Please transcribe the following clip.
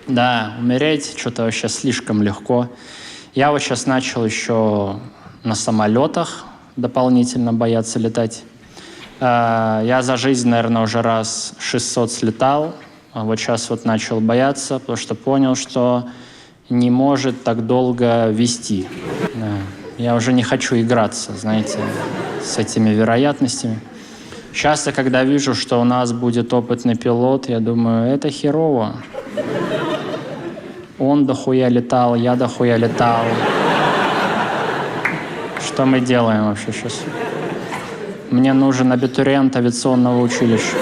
Да, умереть что-то вообще слишком легко. Я вот сейчас начал еще на самолетах дополнительно бояться летать. Я за жизнь, наверное, уже раз 600 слетал. А вот сейчас вот начал бояться, потому что понял, что не может так долго вести. Да. Я уже не хочу играться, знаете, с этими вероятностями. Часто, когда вижу, что у нас будет опытный пилот, я думаю, это херово. Он дохуя летал, я дохуя летал. Что мы делаем вообще сейчас? Мне нужен абитуриент авиационного училища.